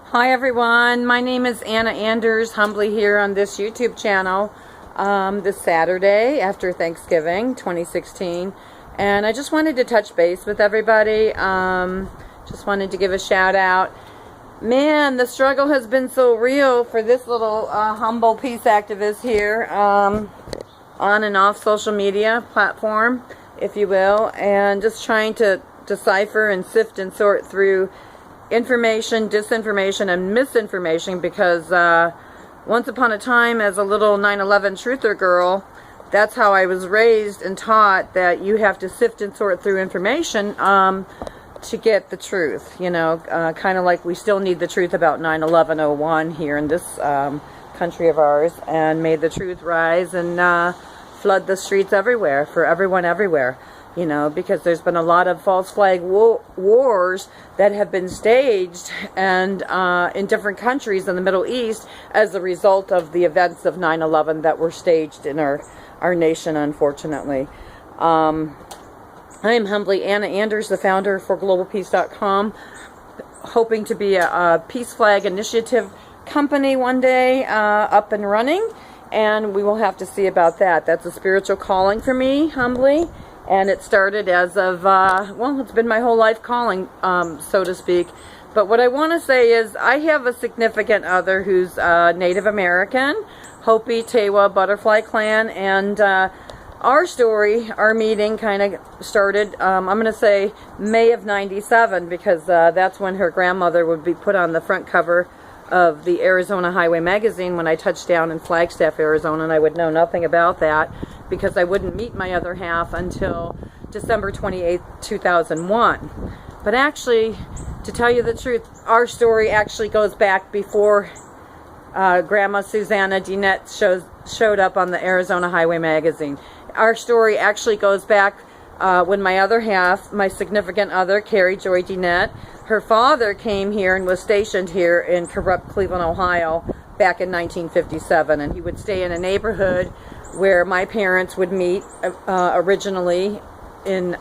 Hi everyone, my name is Anna Anders, humbly here on this YouTube channel this Saturday after Thanksgiving 2016, and I just wanted to touch base with everybody. Just wanted to give a shout out. Man, the struggle has been so real for this little humble peace activist here on and off social media platform, if you will, and just trying to decipher and sift and sort through information, disinformation, and misinformation, because once upon a time, as a little 9/11 truther girl, that's how I was raised and taught, that you have to sift and sort through information to get the truth, you know, kind of like we still need the truth about 9/11/01 here in this country of ours, and may the truth rise and flood the streets everywhere, for everyone everywhere. You know, because there's been a lot of false flag wars that have been staged and in different countries in the Middle East as a result of the events of 9/11 that were staged in our nation, unfortunately. I am humbly Anna Anders, the founder for globalpeace.com, hoping to be a Peace Flag Initiative company one day up and running, and we will have to see about that. That's a spiritual calling for me, humbly. And it started as of, well, it's been my whole life calling, so to speak. But what I want to say is I have a significant other who's Native American, Hopi, Tewa, Butterfly Clan, and our story, our meeting kind of started, I'm going to say May of '97, because that's when her grandmother would be put on the front cover of the Arizona Highway magazine when I touched down in Flagstaff, Arizona, and I would know nothing about that because I wouldn't meet my other half until December 28th, 2001. But actually, to tell you the truth, our story actually goes back before Grandma Susanna Dinette showed up on the Arizona Highway magazine. Our story actually goes back when my other half, my significant other, Carrie Joy Dinette, her father came here and was stationed here in corrupt Cleveland, Ohio back in 1957, and he would stay in a neighborhood where my parents would meet originally in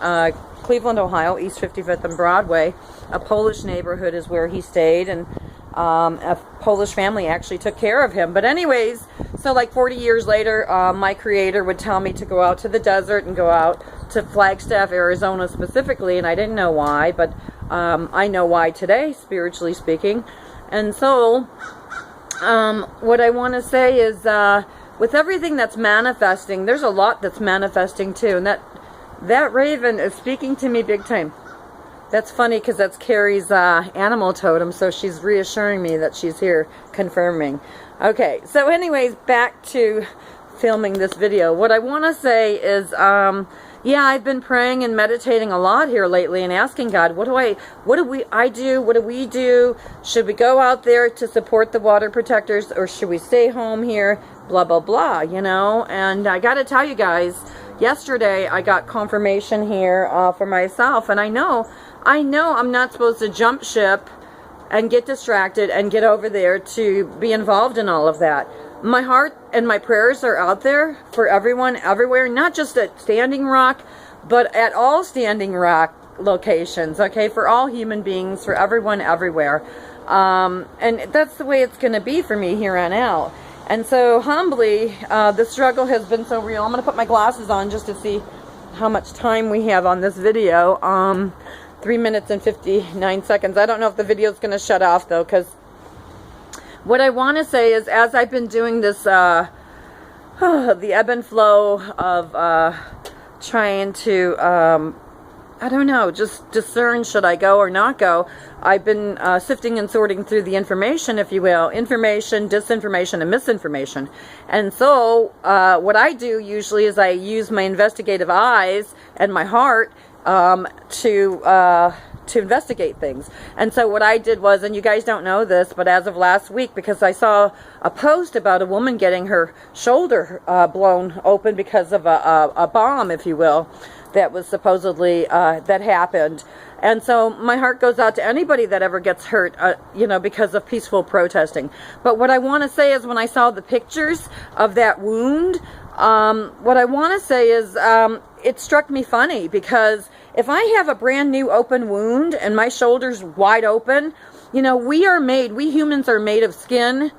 Cleveland, Ohio, East 55th and Broadway. A Polish neighborhood is where he stayed, and a Polish family actually took care of him. But anyways, so like 40 years later, my creator would tell me to go out to the desert and go out to Flagstaff, Arizona specifically, and I didn't know why, but I know why today, spiritually speaking. And so what I want to say is with everything that's manifesting, there's a lot that's manifesting too, and that raven is speaking to me big time. That's funny because that's Carrie's animal totem, so she's reassuring me that she's here, confirming. Okay, so anyways, back to filming this video. What I want to say is, yeah, I've been praying and meditating a lot here lately and asking God, what do we do? Should we go out there to support the water protectors, or should we stay home here? Blah, blah, blah, you know? And I got to tell you guys, yesterday I got confirmation here for myself, and I know I'm not supposed to jump ship and get distracted and get over there to be involved in all of that. My heart and my prayers are out there for everyone, everywhere, not just at Standing Rock, but at all Standing Rock locations, okay, for all human beings, for everyone, everywhere. And that's the way it's going to be for me here on out. And so, humbly, the struggle has been so real. I'm going to put my glasses on just to see how much time we have on this video. 3 minutes and 59 seconds. I don't know if the video is going to shut off, though, because what I want to say is, as I've been doing this, the ebb and flow of trying to, I don't know, just discern should I go or not go, I've been sifting and sorting through the information, if you will, information, disinformation, and misinformation. And so what I do usually is I use my investigative eyes and my heart to investigate things. And so what I did was, and you guys don't know this, but as of last week, because I saw a post about a woman getting her shoulder blown open because of a bomb, if you will, that was supposedly that happened. And so my heart goes out to anybody that ever gets hurt, you know, because of peaceful protesting. But what I want to say is, when I saw the pictures of that wound, what I want to say is, it struck me funny, because if I have a brand new open wound and my shoulder's wide open, You know, we humans are made of skin.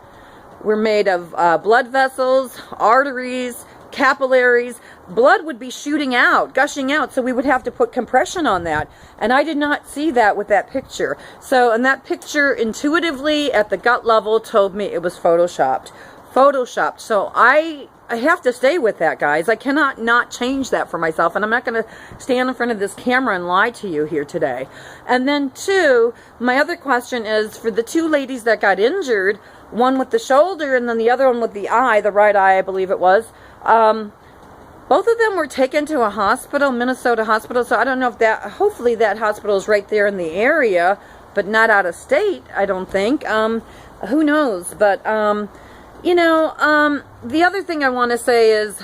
We're made of blood vessels, arteries, capillaries. Blood would be shooting out, gushing out, so we would have to put compression on that. And I did not see that with that picture. So, and that picture intuitively at the gut level told me it was photoshopped. Photoshopped. So I have to stay with that, guys. I cannot not change that for myself, and I'm not going to stand in front of this camera and lie to you here today. And then two, my other question is, for the two ladies that got injured, one with the shoulder and then the other one with the eye, the right eye, I believe it was, both of them were taken to a hospital, Minnesota hospital, so I don't know if that, hopefully that hospital is right there in the area, but not out of state, I don't think. Who knows? But, you know, the other thing I want to say is,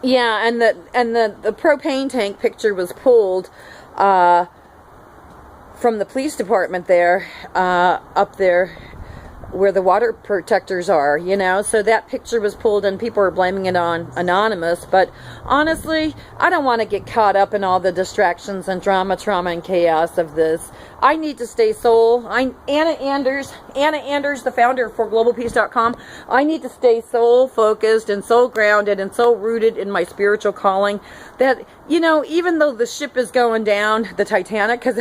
yeah, and the propane tank picture was pulled from the police department there, up there, where the water protectors are, you know, so that picture was pulled and people are blaming it on Anonymous. But honestly, I don't want to get caught up in all the distractions and drama, trauma, and chaos of this. I need to stay soul. I'm Anna Anders, the founder of ForGlobalPeace.com. I need to stay soul focused and soul grounded and soul rooted in my spiritual calling, that, you know, even though the ship is going down, the Titanic, because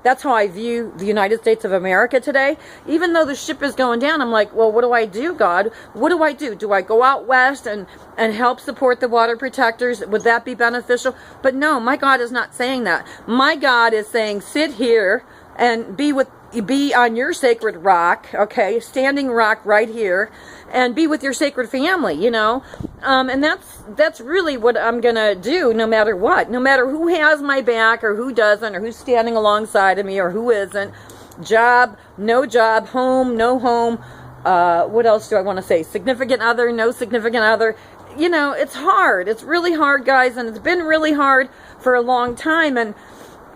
that's how I view the United States of America today. Even though the ship is going down, I'm like, well, what do I do, God? What do I do? Do I go out west and help support the water protectors? Would that be beneficial? But no, my God is not saying that. My God is saying, sit here and be on your sacred rock, okay, standing rock right here, and be with your sacred family, you know. And that's really what I'm gonna do, no matter what, no matter who has my back or who doesn't, or who's standing alongside of me or who isn't. Job, no job, home, no home. What else do I want to say? Significant other, no significant other. You know, it's hard. It's really hard, guys, and it's been really hard for a long time. And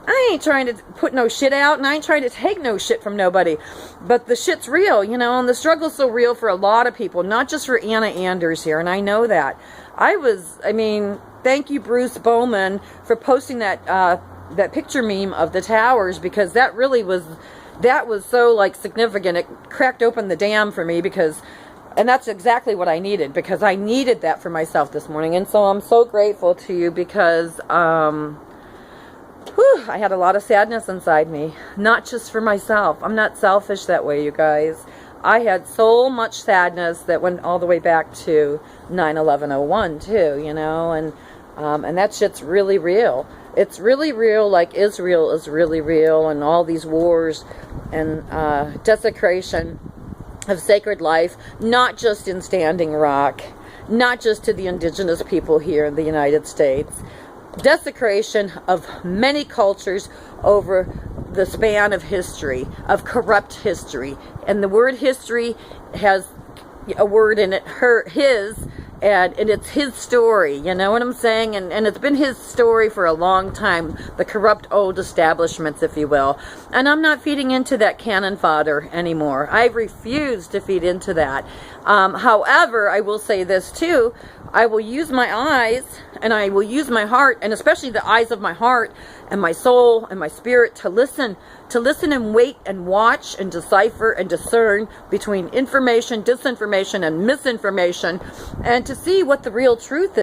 I ain't trying to put no shit out, and I ain't trying to take no shit from nobody. But the shit's real, you know, and the struggle's so real for a lot of people, not just for Anna Anders here, and I know that. I mean, thank you, Bruce Bowman, for posting that picture meme of the towers, because that really was, that was so, like, significant. It cracked open the dam for me, because, and that's exactly what I needed, because I needed that for myself this morning. And so I'm so grateful to you, because, I had a lot of sadness inside me, not just for myself. I'm not selfish that way, you guys. I had so much sadness that went all the way back to 9/11/01 too, you know, and that shit's really real. It's really real, like Israel is really real, and all these wars and desecration of sacred life, not just in Standing Rock, not just to the indigenous people here in the United States. Desecration of many cultures over the span of history, of corrupt history. And the word history has a word in it, his, and it's his story, you know what I'm saying? And it's been his story for a long time, the corrupt old establishments, if you will. And I'm not feeding into that cannon fodder anymore. I refuse to feed into that. However, I will say this too, I will use my eyes, and I will use my heart, and especially the eyes of my heart and my soul and my spirit, to listen and wait and watch and decipher and discern between information, disinformation, and misinformation, and to see what the real truth is.